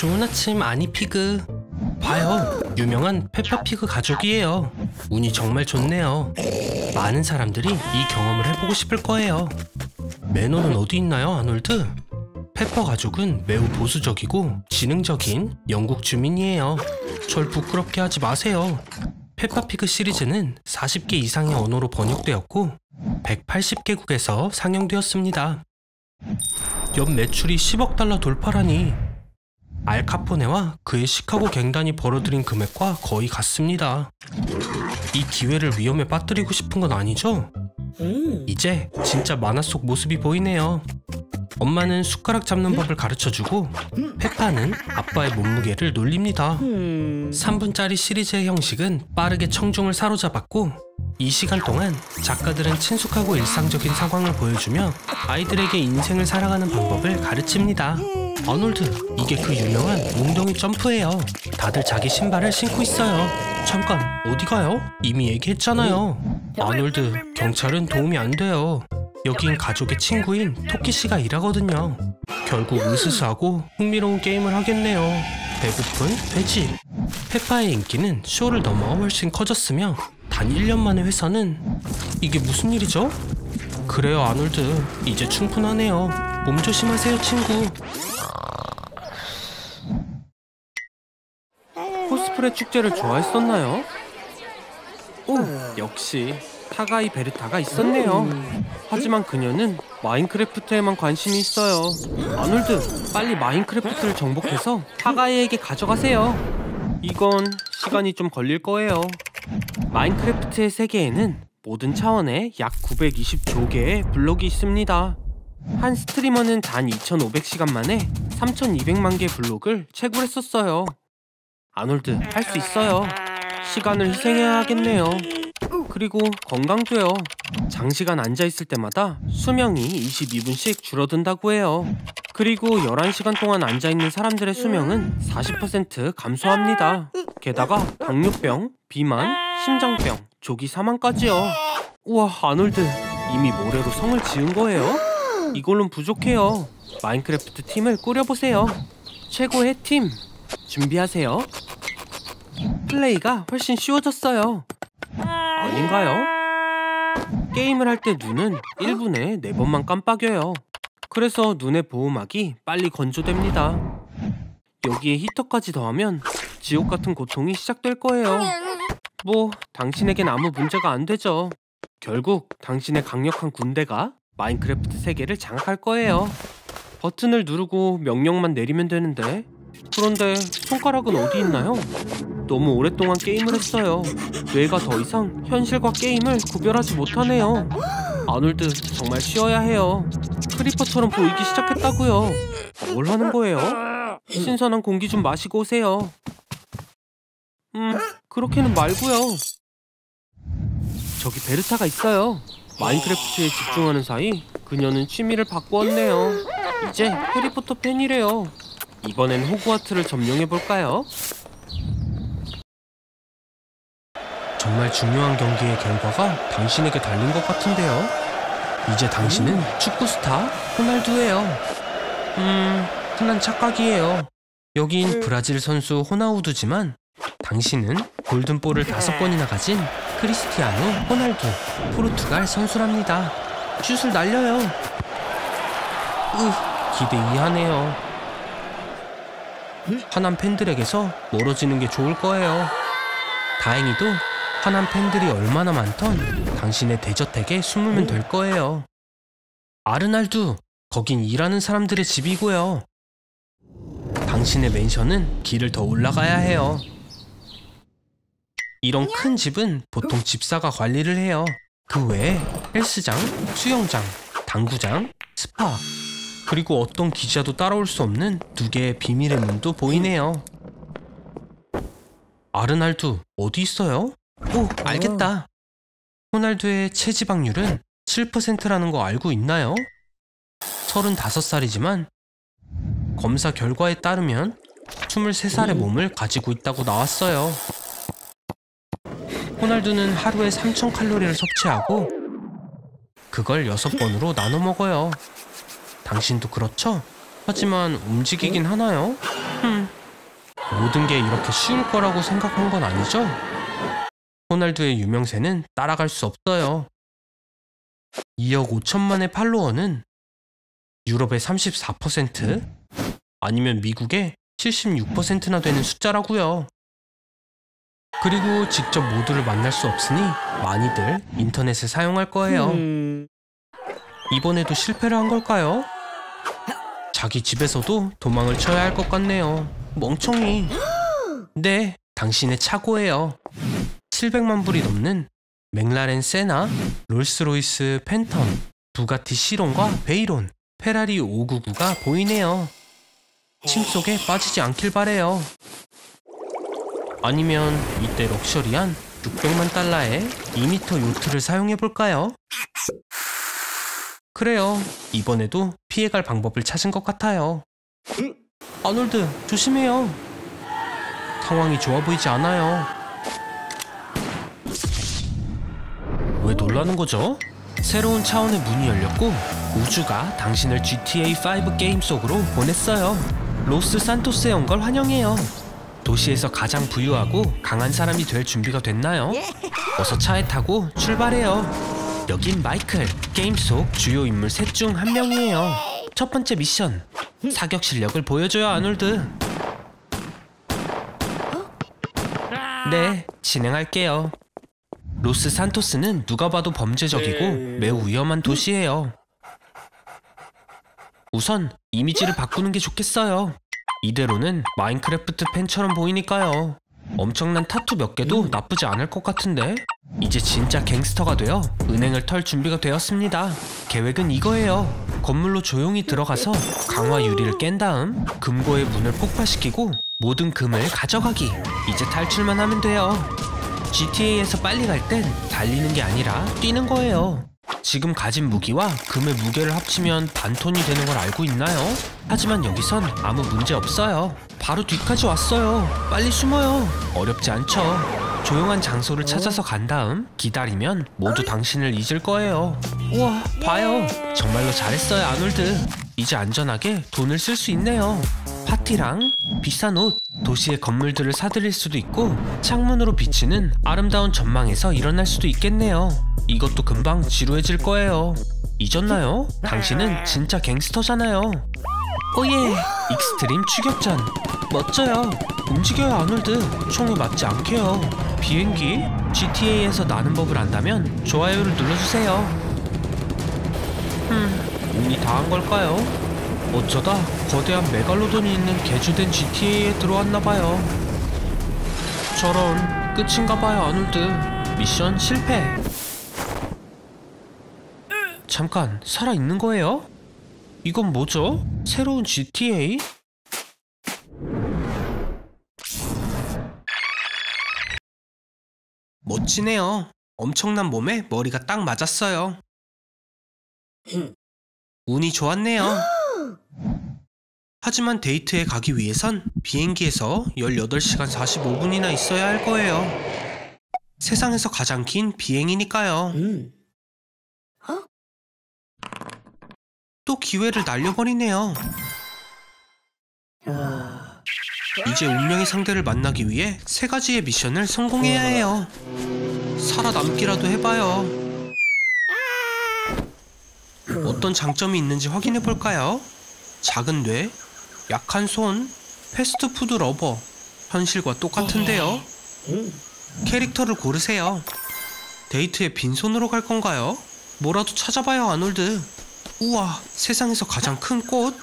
좋은 아침 아니피그. 봐요, 유명한 페퍼피그 가족이에요. 운이 정말 좋네요. 많은 사람들이 이 경험을 해보고 싶을 거예요. 매너는 어디 있나요, 아놀드? 페퍼 가족은 매우 보수적이고 지능적인 영국 주민이에요. 절 부끄럽게 하지 마세요. 페퍼피그 시리즈는 40개 이상의 언어로 번역되었고 180개국에서 상영되었습니다. 연 매출이 10억 달러 돌파라니. 알카포네와 그의 시카고 갱단이 벌어들인 금액과 거의 같습니다. 이 기회를 위험에 빠뜨리고 싶은 건 아니죠? 이제 진짜 만화 속 모습이 보이네요. 엄마는 숟가락 잡는 법을 가르쳐주고 페파는 아빠의 몸무게를 놀립니다. 3분짜리 시리즈의 형식은 빠르게 청중을 사로잡았고 이 시간 동안 작가들은 친숙하고 일상적인 상황을 보여주며 아이들에게 인생을 살아가는 방법을 가르칩니다. 아놀드, 이게 그 유명한 웅덩이 점프예요. 다들 자기 신발을 신고 있어요. 잠깐, 어디 가요? 이미 얘기했잖아요. 아놀드, 경찰은 도움이 안 돼요. 여긴 가족의 친구인 토끼씨가 일하거든요. 결국 으스스하고 흥미로운 게임을 하겠네요. 배고픈 돼지. 페파의 인기는 쇼를 넘어 훨씬 커졌으며 단 1년 만에 회사는... 이게 무슨 일이죠? 그래요, 아놀드, 이제 충분하네요. 몸 조심하세요, 친구. 코스프레 축제를 좋아했었나요? 오, 역시 타가이 베르타가 있었네요. 하지만 그녀는 마인크래프트에만 관심이 있어요. 아놀드, 빨리 마인크래프트를 정복해서 타가이에게 가져가세요. 이건 시간이 좀 걸릴 거예요. 마인크래프트의 세계에는 모든 차원에 약 920조 개의 블록이 있습니다. 한 스트리머는 단 2500시간 만에 3200만 개의 블록을 채굴했었어요. 아놀드, 할 수 있어요. 시간을 희생해야 하겠네요. 그리고 건강도요. 장시간 앉아있을 때마다 수명이 22분씩 줄어든다고 해요. 그리고 11시간 동안 앉아있는 사람들의 수명은 40% 감소합니다. 게다가 당뇨병, 비만, 심장병, 조기 사망까지요. 우와, 아놀드, 이미 모래로 성을 지은 거예요? 이걸로는 부족해요. 마인크래프트 팀을 꾸려보세요. 최고의 팀, 준비하세요. 플레이가 훨씬 쉬워졌어요. 아닌가요? 게임을 할 때 눈은 1분에 4번만 깜빡여요. 그래서 눈의 보호막이 빨리 건조됩니다. 여기에 히터까지 더하면 지옥 같은 고통이 시작될 거예요. 뭐, 당신에겐 아무 문제가 안 되죠. 결국 당신의 강력한 군대가 마인크래프트 세계를 장악할 거예요. 버튼을 누르고 명령만 내리면 되는데, 그런데 손가락은 어디 있나요? 너무 오랫동안 게임을 했어요. 뇌가 더 이상 현실과 게임을 구별하지 못하네요. 아놀드, 정말 쉬어야 해요. 크리퍼처럼 보이기 시작했다고요. 뭘 하는 거예요? 신선한 공기 좀 마시고 오세요. 그렇게는 말고요. 저기 베르타가 있어요. 마인크래프트에 집중하는 사이 그녀는 취미를 바꾸었네요. 이제 해리포터 팬이래요. 이번엔 호그와트를 점령해볼까요? 정말 중요한 경기의 결과가 당신에게 달린 것 같은데요. 이제 당신은 축구 스타 호날두예요. 흔한 착각이에요. 여긴 브라질 선수 호나우두지만 당신은 골든볼을 5번이나 가진 크리스티아노 호날두, 포르투갈 선수랍니다. 슛을 날려요. 기대 이하네요. 하남 팬들에게서 멀어지는 게 좋을 거예요. 다행히도 하남 팬들이 얼마나 많던 당신의 대저택에 숨으면 될 거예요. 아르날두, 거긴 일하는 사람들의 집이고요. 당신의 맨션은 길을 더 올라가야 해요. 이런 큰 집은 보통 집사가 관리를 해요. 그 외에 헬스장, 수영장, 당구장, 스파, 그리고 어떤 기자도 따라올 수 없는 2개의 비밀의 문도 보이네요. 아르날두, 어디 있어요? 오, 알겠다. 호날두의 체지방률은 7%라는 거 알고 있나요? 35살이지만 검사 결과에 따르면 23살의 몸을 가지고 있다고 나왔어요. 호날두는 하루에 3000칼로리를 섭취하고 그걸 6번으로 나눠 먹어요. 당신도 그렇죠? 하지만 움직이긴 하나요? 모든 게 이렇게 쉬울 거라고 생각한 건 아니죠? 호날두의 유명세는 따라갈 수 없어요. 2억 5천만의 팔로워는 유럽의 34%, 아니면 미국의 76%나 되는 숫자라고요. 그리고 직접 모두를 만날 수 없으니 많이들 인터넷을 사용할 거예요. 이번에도 실패를 한 걸까요? 자기 집에서도 도망을 쳐야 할 것 같네요. 멍청이. 네, 당신의 착오예요. 700만 불이 넘는 맥라렌 세나, 롤스로이스 팬텀, 부가티 시론과 베이론, 페라리 599가 보이네요. 침 속에 빠지지 않길 바래요. 아니면 이때 럭셔리한 600만 달러의 2m 요트를 사용해볼까요? 그래요, 이번에도 피해갈 방법을 찾은 것 같아요. 아놀드, 조심해요. 상황이 좋아 보이지 않아요. 왜 놀라는 거죠? 새로운 차원의 문이 열렸고 우주가 당신을 GTA5 게임 속으로 보냈어요. 로스 산토스에 온 걸 환영해요. 도시에서 가장 부유하고 강한 사람이 될 준비가 됐나요? 어서 차에 타고 출발해요. 여긴 마이클, 게임 속 주요 인물 셋 중 한 명이에요. 첫 번째 미션, 사격 실력을 보여줘요, 아놀드. 네, 진행할게요. 로스 산토스는 누가 봐도 범죄적이고 매우 위험한 도시예요. 우선 이미지를 바꾸는 게 좋겠어요. 이대로는 마인크래프트 팬처럼 보이니까요. 엄청난 타투 몇 개도 나쁘지 않을 것 같은데. 이제 진짜 갱스터가 되어 은행을 털 준비가 되었습니다. 계획은 이거예요. 건물로 조용히 들어가서 강화 유리를 깬 다음 금고의 문을 폭파시키고 모든 금을 가져가기. 이제 탈출만 하면 돼요. GTA에서 빨리 갈 땐 달리는 게 아니라 뛰는 거예요. 지금 가진 무기와 금의 무게를 합치면 반톤이 되는 걸 알고 있나요? 하지만 여기선 아무 문제 없어요. 바로 뒤까지 왔어요. 빨리 숨어요. 어렵지 않죠? 조용한 장소를 찾아서 간 다음 기다리면 모두 당신을 잊을 거예요. 우와, 봐요. 정말로 잘했어요, 아놀드. 이제 안전하게 돈을 쓸 수 있네요. 파티랑 비싼 옷, 도시의 건물들을 사들일 수도 있고 창문으로 비치는 아름다운 전망에서 일어날 수도 있겠네요. 이것도 금방 지루해질 거예요. 잊었나요? 당신은 진짜 갱스터잖아요. 오예! 익스트림 추격전! 멋져요! 움직여요, 아놀드! 총에 맞지 않게요. 비행기? GTA에서 나는 법을 안다면 좋아요를 눌러주세요. 운이 다한 걸까요? 어쩌다 거대한 메갈로돈이 있는 개조된 GTA에 들어왔나봐요. 저런, 끝인가봐요, 아놀드. 미션 실패. 잠깐, 살아있는 거예요? 이건 뭐죠? 새로운 GTA? 멋지네요. 엄청난 몸에 머리가 딱 맞았어요. 운이 좋았네요. 하지만 데이트에 가기 위해선 비행기에서 18시간 45분이나 있어야 할 거예요. 세상에서 가장 긴 비행이니까요. 또 기회를 날려버리네요. 이제 운명의 상대를 만나기 위해 3가지의 미션을 성공해야 해요. 살아남기라도 해봐요. 어떤 장점이 있는지 확인해볼까요? 작은 뇌, 약한 손, 패스트푸드 러버. 현실과 똑같은데요. 캐릭터를 고르세요. 데이트에 빈손으로 갈 건가요? 뭐라도 찾아봐요, 아놀드. 우와, 세상에서 가장 큰 꽃?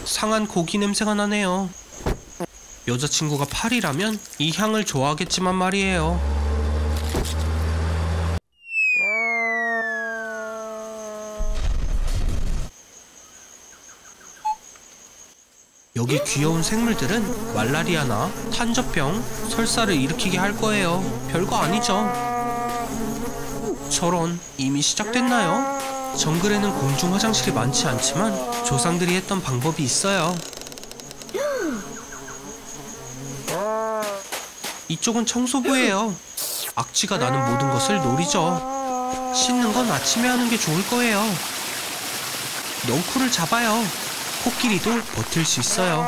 상한 고기 냄새가 나네요. 여자친구가 파리라면 이 향을 좋아하겠지만 말이에요. 여기 귀여운 생물들은 말라리아나 탄저병, 설사를 일으키게 할 거예요. 별거 아니죠. 저런, 이미 시작됐나요? 정글에는 공중 화장실이 많지 않지만 조상들이 했던 방법이 있어요. 이쪽은 청소부예요. 악취가 나는 모든 것을 노리죠. 씻는 건 아침에 하는 게 좋을 거예요. 넝쿨을 잡아요. 코끼리도 버틸 수 있어요.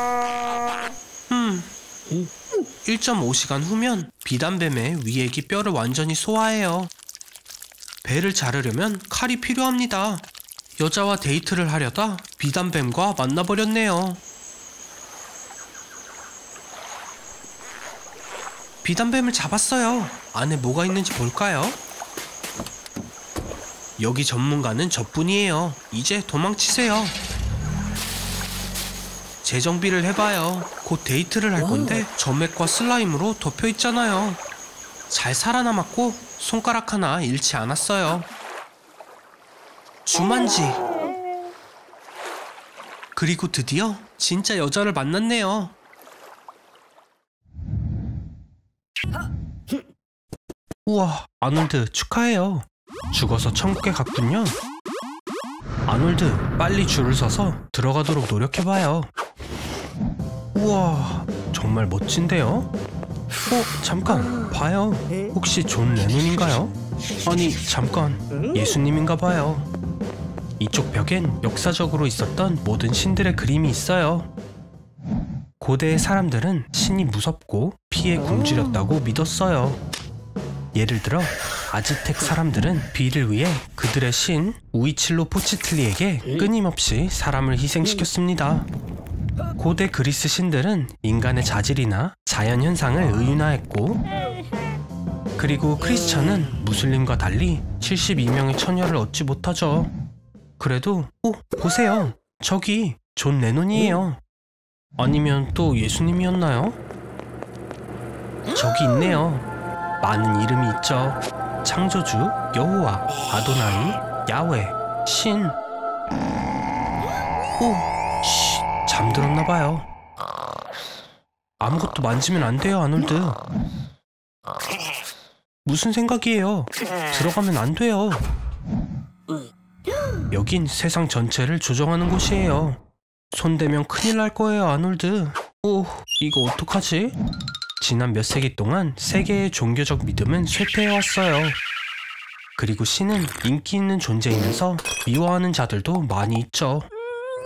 1.5시간 후면 비단뱀의 위액이 뼈를 완전히 소화해요. 배를 자르려면 칼이 필요합니다. 여자와 데이트를 하려다 비단뱀과 만나버렸네요. 비단뱀을 잡았어요. 안에 뭐가 있는지 볼까요? 여기 전문가는 저뿐이에요. 이제 도망치세요. 재정비를 해봐요. 곧 데이트를 할 건데 점액과 슬라임으로 덮여있잖아요. 잘 살아남았고 손가락 하나 잃지 않았어요. 주만지. 그리고 드디어 진짜 여자를 만났네요. 우와, 아놀드 축하해요. 죽어서 천국에 갔군요. 아놀드, 빨리 줄을 서서 들어가도록 노력해봐요. 우와, 정말 멋진데요? 잠깐, 봐요. 혹시 존 레논인가요? 아니, 잠깐, 예수님인가봐요. 이쪽 벽엔 역사적으로 있었던 모든 신들의 그림이 있어요. 고대의 사람들은 신이 무섭고 피에 굶주렸다고 믿었어요. 예를 들어 아즈텍 사람들은 비를 위해 그들의 신 우이칠로포치틀리에게 끊임없이 사람을 희생시켰습니다. 고대 그리스 신들은 인간의 자질이나 자연현상을 의인화했고, 그리고 크리스천은 무슬림과 달리 72명의 처녀를 얻지 못하죠. 그래도 보세요. 저기 존 레논이에요. 아니면 또 예수님이었나요? 저기 있네요. 많은 이름이 있죠. 창조주, 여호와, 아도나이, 야훼, 신. 잠들었나봐요. 아무것도 만지면 안 돼요, 아놀드. 무슨 생각이에요? 들어가면 안 돼요. 여긴 세상 전체를 조정하는 곳이에요. 손대면 큰일 날 거예요, 아놀드. 이거 어떡하지? 지난 몇 세기 동안 세계의 종교적 믿음은 쇠퇴해왔어요. 그리고 신은 인기 있는 존재이면서 미워하는 자들도 많이 있죠.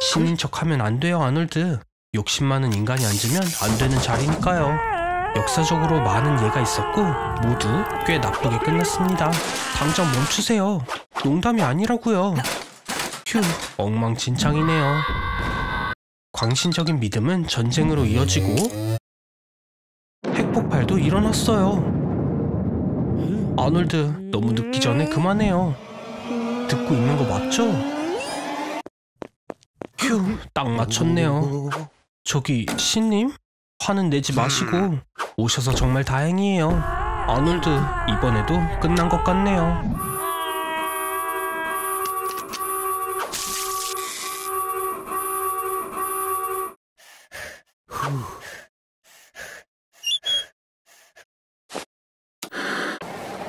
신인 척하면 안 돼요, 아놀드. 욕심 많은 인간이 앉으면 안 되는 자리니까요. 역사적으로 많은 예가 있었고 모두 꽤 나쁘게 끝났습니다. 당장 멈추세요. 농담이 아니라고요. 휴, 엉망진창이네요. 광신적인 믿음은 전쟁으로 이어지고 핵폭발도 일어났어요. 아놀드, 너무 늦기 전에 그만해요. 듣고 있는 거 맞죠? 휴, 딱 맞췄네요. 저기 신님? 화는 내지 마시고 오셔서 정말 다행이에요. 아놀드, 이번에도 끝난 것 같네요.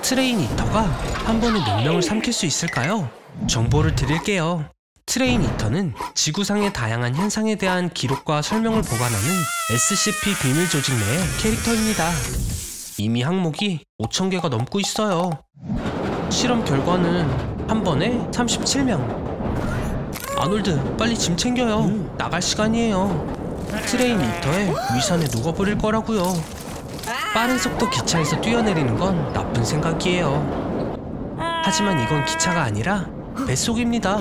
트레이니터가 한 번에 몇 명을 삼킬 수 있을까요? 정보를 드릴게요. 트레이니터는 지구상의 다양한 현상에 대한 기록과 설명을 보관하는 SCP 비밀 조직 내의 캐릭터입니다. 이미 항목이 5,000개가 넘고 있어요. 실험 결과는 한 번에 37명. 아놀드, 빨리 짐 챙겨요. 나갈 시간이에요. 트레이니터에 위산에 녹아버릴 거라고요. 빠른 속도 기차에서 뛰어내리는 건 나쁜 생각이에요. 하지만 이건 기차가 아니라 뱃속입니다.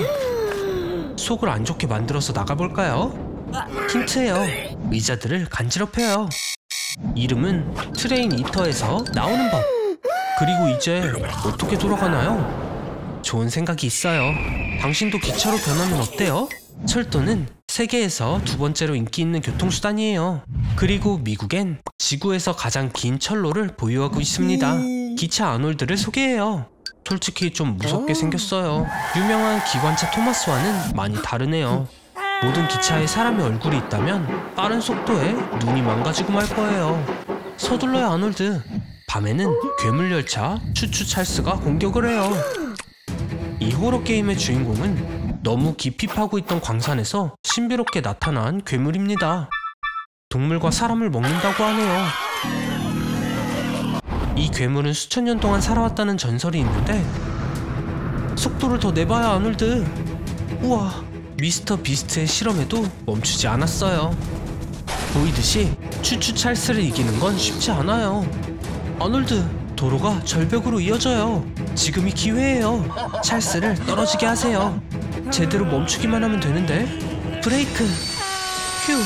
속을 안 좋게 만들어서 나가볼까요? 힌트예요. 의자들을 간지럽혀요. 이름은 트레이니터에서 나오는 법. 그리고 이제 어떻게 돌아가나요? 좋은 생각이 있어요. 당신도 기차로 변하면 어때요? 철도는 세계에서 두 번째로 인기 있는 교통수단이에요. 그리고 미국엔 지구에서 가장 긴 철로를 보유하고 있습니다. 기차 아놀드를 소개해요. 솔직히 좀 무섭게 생겼어요. 유명한 기관차 토마스와는 많이 다르네요. 모든 기차에 사람의 얼굴이 있다면 빠른 속도에 눈이 망가지고 말 거예요. 서둘러요, 아놀드. 밤에는 괴물열차 추추 찰스가 공격을 해요. 이 호러 게임의 주인공은 너무 깊이 파고 있던 광산에서 신비롭게 나타난 괴물입니다. 동물과 사람을 먹는다고 하네요. 이 괴물은 수천 년 동안 살아왔다는 전설이 있는데 속도를 더 내봐야 아놀드. 우와, 미스터 비스트의 실험에도 멈추지 않았어요. 보이듯이 추추 찰스를 이기는 건 쉽지 않아요. 아놀드, 도로가 절벽으로 이어져요. 지금이 기회예요. 찰스를 떨어지게 하세요. 제대로 멈추기만 하면 되는데. 브레이크. 휴.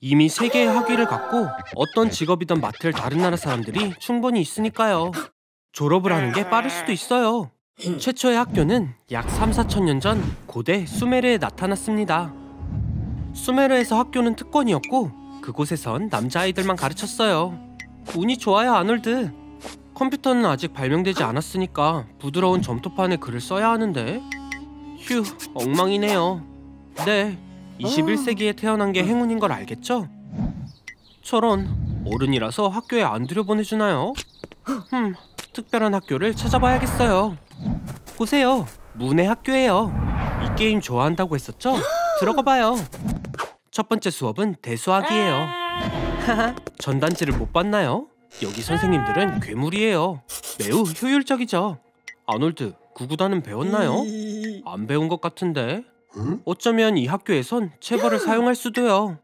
이미 3개의 학위를 갖고 어떤 직업이든 맡을 다른 나라 사람들이 충분히 있으니까요. 졸업을 하는 게 빠를 수도 있어요. 최초의 학교는 약 3-4천 년 전 고대 수메르에 나타났습니다. 수메르에서 학교는 특권이었고 그곳에선 남자아이들만 가르쳤어요. 운이 좋아요, 아놀드. 컴퓨터는 아직 발명되지 않았으니까 부드러운 점토판에 글을 써야 하는데. 휴, 엉망이네요. 네, 21세기에 태어난 게 행운인 걸 알겠죠? 저런, 어른이라서 학교에 안 들여보내주나요? 특별한 학교를 찾아봐야겠어요. 보세요, 문의 학교예요. 이 게임 좋아한다고 했었죠? 들어가봐요. 첫 번째 수업은 대수학이에요. 하하, 전단지를 못 봤나요? 여기 선생님들은 괴물이에요. 매우 효율적이죠. 아놀드, 구구단은 배웠나요? 안 배운 것 같은데. 어쩌면 이 학교에선 체벌을 사용할 수도요.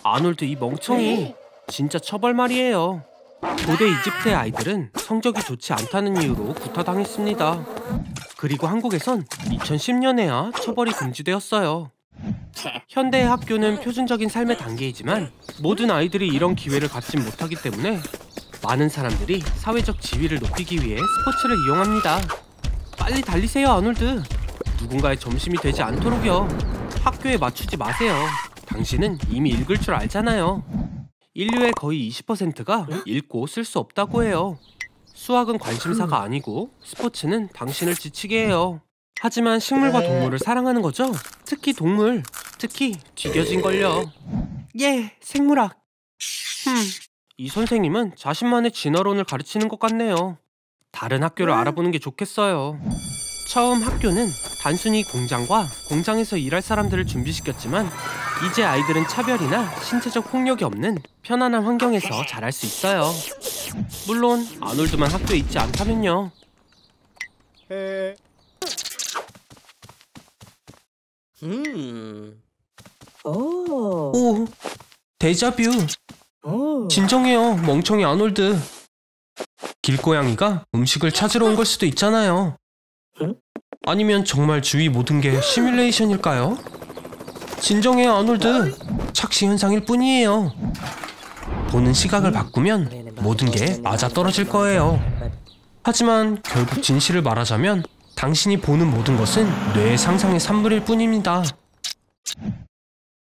아놀드, 이 멍청이. 진짜 처벌 말이에요. 고대 이집트의 아이들은 성적이 좋지 않다는 이유로 구타당했습니다. 그리고 한국에선 2010년에야 처벌이 금지되었어요. 현대의 학교는 표준적인 삶의 단계이지만 모든 아이들이 이런 기회를 갖지 못하기 때문에 많은 사람들이 사회적 지위를 높이기 위해 스포츠를 이용합니다. 빨리 달리세요, 아놀드. 누군가의 점심이 되지 않도록요. 학교에 맞추지 마세요. 당신은 이미 읽을 줄 알잖아요. 인류의 거의 20%가 읽고 쓸 수 없다고 해요. 수학은 관심사가 아니고 스포츠는 당신을 지치게 해요. 하지만 식물과 동물을 사랑하는 거죠? 특히 동물, 특히 뒤겨진걸요. 예, 생물학. 이 선생님은 자신만의 진화론을 가르치는 것 같네요. 다른 학교를 알아보는 게 좋겠어요. 처음 학교는 단순히 공장과 공장에서 일할 사람들을 준비시켰지만 이제 아이들은 차별이나 신체적 폭력이 없는 편안한 환경에서 자랄 수 있어요. 물론 아놀드만 학교에 있지 않다면요. 오, 데자뷰. 진정해요, 멍청이 아놀드. 길고양이가 음식을 찾으러 온 걸 수도 있잖아요. 아니면 정말 주위 모든 게 시뮬레이션일까요? 진정해요, 아놀드. 착시 현상일 뿐이에요. 보는 시각을 바꾸면 모든 게 맞아떨어질 거예요. 하지만 결국 진실을 말하자면 당신이 보는 모든 것은 뇌의 상상의 산물일 뿐입니다.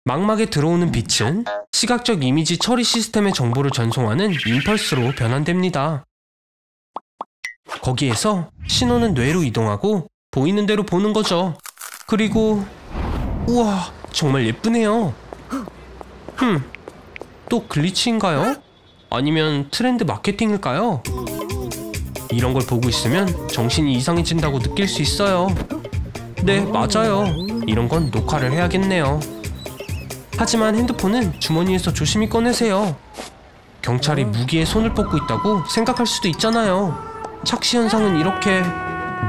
망막에 들어오는 빛은 시각적 이미지 처리 시스템의 정보를 전송하는 임펄스로 변환됩니다. 거기에서 신호는 뇌로 이동하고 보이는 대로 보는 거죠. 그리고 우와, 정말 예쁘네요. 또 글리치인가요? 아니면 트렌드 마케팅일까요? 이런 걸 보고 있으면 정신이 이상해진다고 느낄 수 있어요. 네, 맞아요. 이런 건 녹화를 해야겠네요. 하지만 핸드폰은 주머니에서 조심히 꺼내세요. 경찰이 무기에 손을 뻗고 있다고 생각할 수도 있잖아요. 착시 현상은 이렇게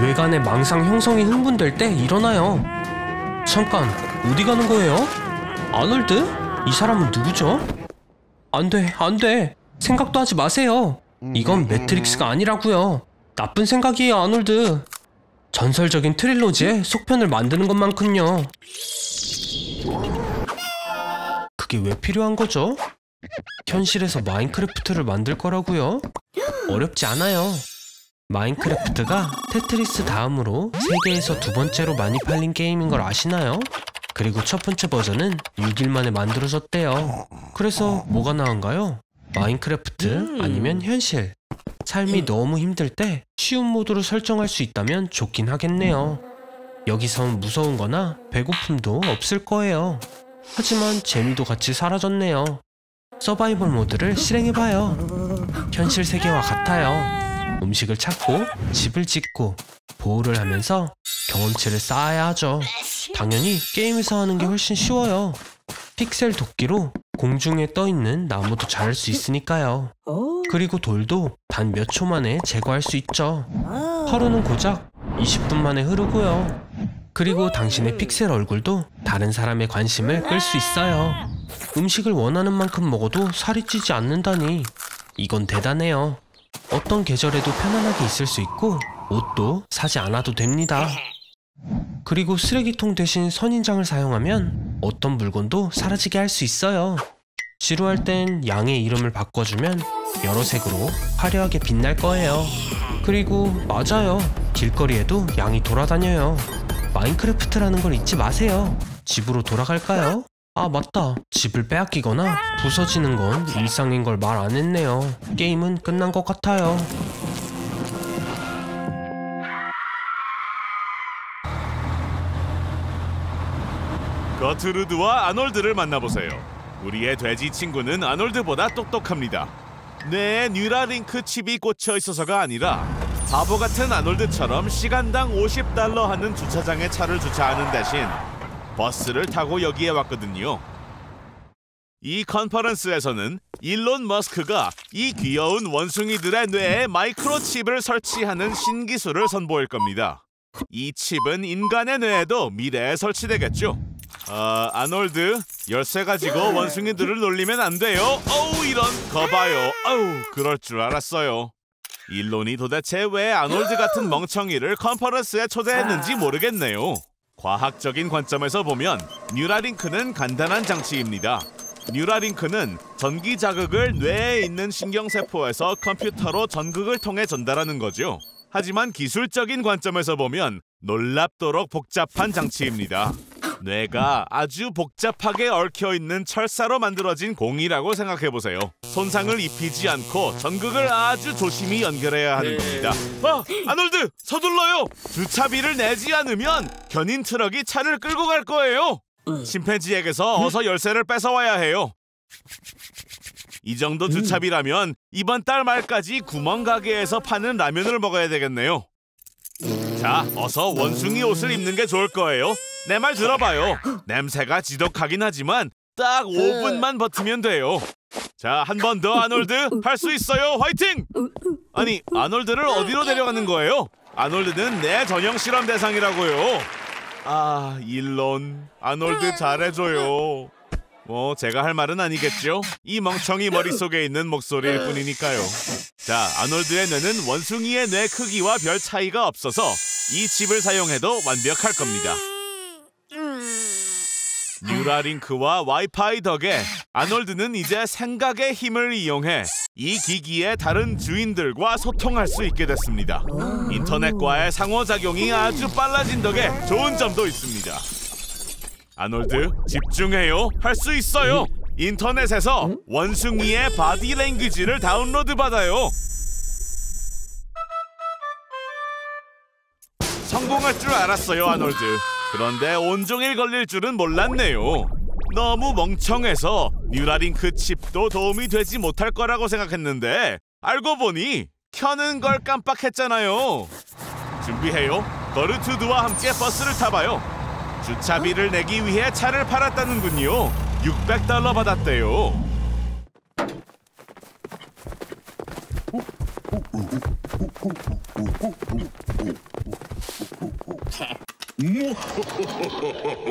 뇌간의 망상 형성이 흥분될 때 일어나요. 잠깐, 어디 가는 거예요? 아놀드? 이 사람은 누구죠? 안 돼, 안 돼. 생각도 하지 마세요. 이건 매트릭스가 아니라고요. 나쁜 생각이에요, 아놀드. 전설적인 트릴로지의 속편을 만드는 것만큼요. 그게 왜 필요한 거죠? 현실에서 마인크래프트를 만들 거라고요? 어렵지 않아요. 마인크래프트가 테트리스 다음으로 세계에서 두 번째로 많이 팔린 게임인 걸 아시나요? 그리고 첫 번째 버전은 6일 만에 만들어졌대요. 그래서 뭐가 나은가요? 마인크래프트 아니면 현실. 삶이 너무 힘들 때 쉬운 모드로 설정할 수 있다면 좋긴 하겠네요. 여기선 무서운 거나 배고픔도 없을 거예요. 하지만 재미도 같이 사라졌네요. 서바이벌 모드를 실행해봐요. 현실 세계와 같아요. 음식을 찾고 집을 짓고 보호를 하면서 경험치를 쌓아야 하죠. 당연히 게임에서 하는 게 훨씬 쉬워요. 픽셀 도끼로 공중에 떠있는 나무도 자를 수 있으니까요. 그리고 돌도 단 몇 초 만에 제거할 수 있죠. 하루는 고작 20분 만에 흐르고요. 그리고 당신의 픽셀 얼굴도 다른 사람의 관심을 끌 수 있어요. 음식을 원하는 만큼 먹어도 살이 찌지 않는다니 이건 대단해요. 어떤 계절에도 편안하게 있을 수 있고 옷도 사지 않아도 됩니다. 그리고 쓰레기통 대신 선인장을 사용하면 어떤 물건도 사라지게 할 수 있어요. 지루할 땐 양의 이름을 바꿔주면 여러 색으로 화려하게 빛날 거예요. 그리고 맞아요. 길거리에도 양이 돌아다녀요. 마인크래프트라는 걸 잊지 마세요. 집으로 돌아갈까요? 아 맞다. 집을 빼앗기거나 부서지는 건 일상인 걸 말 안 했네요. 게임은 끝난 것 같아요. 거트루드와 아놀드를 만나보세요. 우리의 돼지 친구는 아놀드보다 똑똑합니다. 뇌에 뉴라링크 칩이 꽂혀 있어서가 아니라 바보 같은 아놀드처럼 시간당 $50 하는 주차장에 차를 주차하는 대신 버스를 타고 여기에 왔거든요. 이 컨퍼런스에서는 일론 머스크가 이 귀여운 원숭이들의 뇌에 마이크로칩을 설치하는 신기술을 선보일 겁니다. 이 칩은 인간의 뇌에도 미래에 설치되겠죠. 아놀드, 열쇠 가지고 원숭이들을 놀리면 안 돼요. 어우, 이런, 거봐요. 어우, 그럴 줄 알았어요. 일론이 도대체 왜 아놀드 같은 멍청이를 컨퍼런스에 초대했는지 모르겠네요. 과학적인 관점에서 보면 뉴라링크는 간단한 장치입니다. 뉴라링크는 전기 자극을 뇌에 있는 신경세포에서 컴퓨터로 전극을 통해 전달하는 거죠. 하지만 기술적인 관점에서 보면 놀랍도록 복잡한 장치입니다. 뇌가 아주 복잡하게 얽혀있는 철사로 만들어진 공이라고 생각해보세요. 손상을 입히지 않고 전극을 아주 조심히 연결해야 하는 겁니다. 아놀드! 서둘러요! 주차비를 내지 않으면 견인 트럭이 차를 끌고 갈 거예요. 심팬지에게서 어서 열쇠를 뺏어와야 해요. 이 정도 주차비라면 이번 달 말까지 구멍가게에서 파는 라면을 먹어야 되겠네요. 자, 어서 원숭이 옷을 입는 게 좋을 거예요. 내 말 들어봐요. 냄새가 지독하긴 하지만 딱 5분만 버티면 돼요. 자, 한 번 더 아놀드. 할 수 있어요. 화이팅! 아니, 아놀드를 어디로 데려가는 거예요? 아놀드는 내 전형 실험 대상이라고요. 아, 일론. 아놀드 잘해줘요. 제가 할 말은 아니겠죠? 이 멍청이 머릿속에 있는 목소리일 뿐이니까요. 자, 아놀드의 뇌는 원숭이의 뇌 크기와 별 차이가 없어서 이 칩을 사용해도 완벽할 겁니다. 뉴라링크와 와이파이 덕에 아놀드는 이제 생각의 힘을 이용해 이 기기의 다른 주인들과 소통할 수 있게 됐습니다. 인터넷과의 상호작용이 아주 빨라진 덕에 좋은 점도 있습니다. 아놀드, 집중해요. 할 수 있어요. 인터넷에서 원숭이의 바디 랭귀지를 다운로드 받아요. 성공할 줄 알았어요, 아놀드. 그런데 온종일 걸릴 줄은 몰랐네요. 너무 멍청해서 뉴라링크 칩도 도움이 되지 못할 거라고 생각했는데 알고 보니 켜는 걸 깜빡했잖아요. 준비해요. 거르투드와 함께 버스를 타봐요. 주차비를 내기 위해 차를 팔았다는군요. $600 받았대요.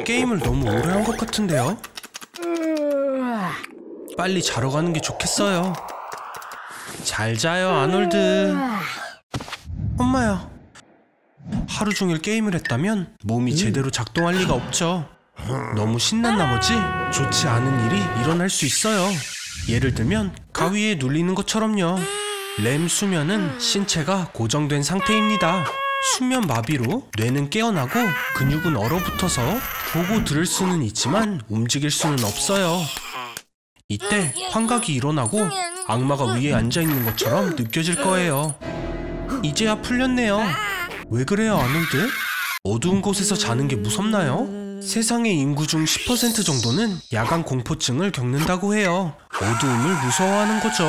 게임을 너무 오래 한 것 같은데요? 빨리 자러 가는 게 좋겠어요. 잘 자요, 아놀드. 엄마야. 하루 종일 게임을 했다면 몸이 제대로 작동할 리가 없죠. 너무 신난 나머지 좋지 않은 일이 일어날 수 있어요. 예를 들면 가위에 눌리는 것처럼요. 렘 수면은 신체가 고정된 상태입니다. 수면 마비로 뇌는 깨어나고 근육은 얼어붙어서 보고 들을 수는 있지만 움직일 수는 없어요. 이때 환각이 일어나고 악마가 위에 앉아있는 것처럼 느껴질 거예요. 이제야 풀렸네요. 왜 그래요, 아놀드? 어두운 곳에서 자는 게 무섭나요? 세상의 인구 중 10% 정도는 야간 공포증을 겪는다고 해요. 어두움을 무서워하는 거죠.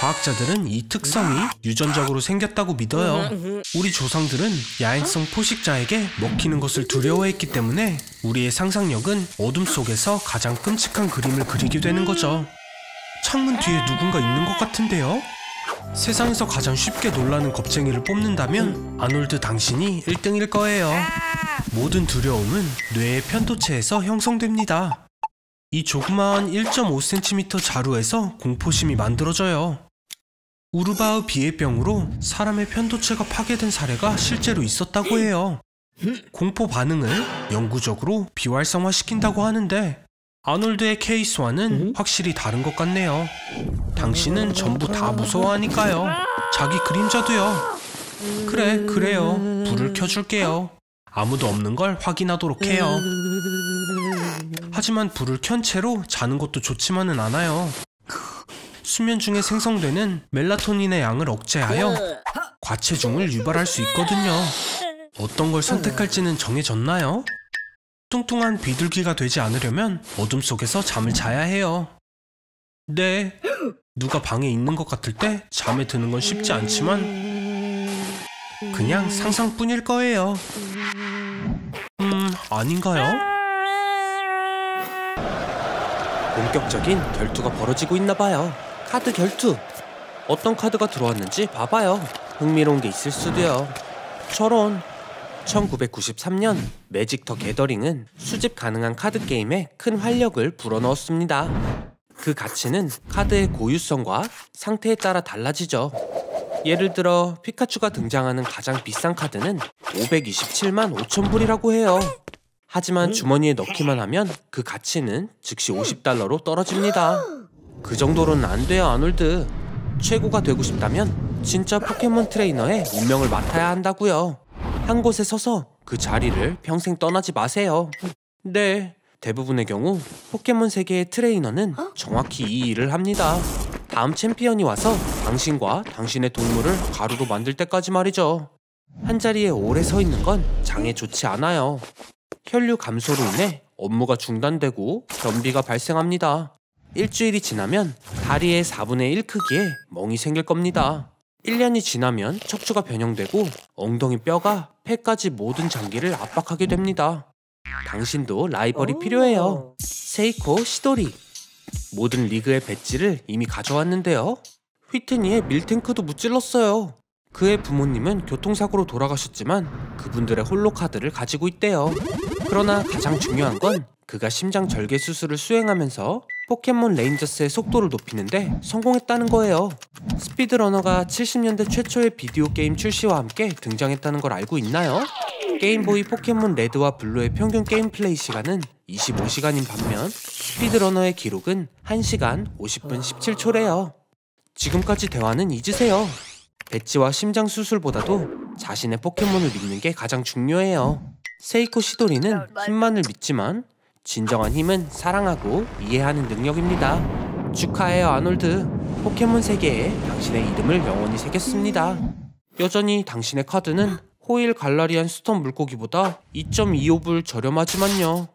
과학자들은 이 특성이 유전적으로 생겼다고 믿어요. 우리 조상들은 야행성 포식자에게 먹히는 것을 두려워했기 때문에 우리의 상상력은 어둠 속에서 가장 끔찍한 그림을 그리게 되는 거죠. 창문 뒤에 누군가 있는 것 같은데요? 세상에서 가장 쉽게 놀라는 겁쟁이를 뽑는다면 아놀드 당신이 1등일 거예요. 모든 두려움은 뇌의 편도체에서 형성됩니다. 이 조그마한 1.5cm 자루에서 공포심이 만들어져요. 우르바흐 비애병으로 사람의 편도체가 파괴된 사례가 실제로 있었다고 해요. 공포 반응을 영구적으로 비활성화시킨다고 하는데 아놀드의 케이스와는 확실히 다른 것 같네요. 당신은 전부 다 무서워하니까요. 자기 그림자도요. 그래요. 불을 켜줄게요. 아무도 없는 걸 확인하도록 해요. 하지만 불을 켠 채로 자는 것도 좋지만은 않아요. 수면 중에 생성되는 멜라토닌의 양을 억제하여 과체중을 유발할 수 있거든요. 어떤 걸 선택할지는 정해졌나요? 뚱뚱한 비둘기가 되지 않으려면 어둠 속에서 잠을 자야 해요. 네, 누가 방에 있는 것 같을 때 잠에 드는 건 쉽지 않지만 그냥 상상뿐일 거예요. 아닌가요? 본격적인 결투가 벌어지고 있나 봐요. 카드 결투! 어떤 카드가 들어왔는지 봐봐요. 흥미로운 게 있을 수도요. 저런! 1993년 매직 더 게더링은 수집 가능한 카드 게임에 큰 활력을 불어넣었습니다. 그 가치는 카드의 고유성과 상태에 따라 달라지죠. 예를 들어 피카츄가 등장하는 가장 비싼 카드는 527만 5천 불이라고 해요. 하지만 주머니에 넣기만 하면 그 가치는 즉시 $50로 떨어집니다. 그 정도로는 안 돼요, 아놀드. 최고가 되고 싶다면 진짜 포켓몬 트레이너의 운명을 맡아야 한다고요. 한 곳에 서서 그 자리를 평생 떠나지 마세요. 네, 대부분의 경우 포켓몬 세계의 트레이너는 정확히 이 일을 합니다. 다음 챔피언이 와서 당신과 당신의 동물을 가루로 만들 때까지 말이죠. 한 자리에 오래 서 있는 건 장에 좋지 않아요. 혈류 감소로 인해 업무가 중단되고 변비가 발생합니다. 일주일이 지나면 다리의 4분의 1 크기의 멍이 생길 겁니다. 1년이 지나면 척추가 변형되고 엉덩이 뼈가 폐까지 모든 장기를 압박하게 됩니다. 당신도 라이벌이 필요해요. 세이코 시도리. 모든 리그의 배지를 이미 가져왔는데요. 휘트니의 밀탱크도 무찔렀어요. 그의 부모님은 교통사고로 돌아가셨지만 그분들의 홀로 카드를 가지고 있대요. 그러나 가장 중요한 건 그가 심장 절개 수술을 수행하면서 포켓몬 레인저스의 속도를 높이는데 성공했다는 거예요. 스피드러너가 70년대 최초의 비디오 게임 출시와 함께 등장했다는 걸 알고 있나요? 게임보이 포켓몬 레드와 블루의 평균 게임 플레이 시간은 25시간인 반면 스피드러너의 기록은 1시간 50분 17초래요. 지금까지 대화는 잊으세요. 배지와 심장 수술보다도 자신의 포켓몬을 믿는 게 가장 중요해요. 세이코 시도리는 힘만을 믿지만 진정한 힘은 사랑하고 이해하는 능력입니다. 축하해요, 아놀드. 포켓몬 세계에 당신의 이름을 영원히 새겼습니다. 여전히 당신의 카드는 호일 갈라리안 스톤 물고기보다 2.25불 저렴하지만요.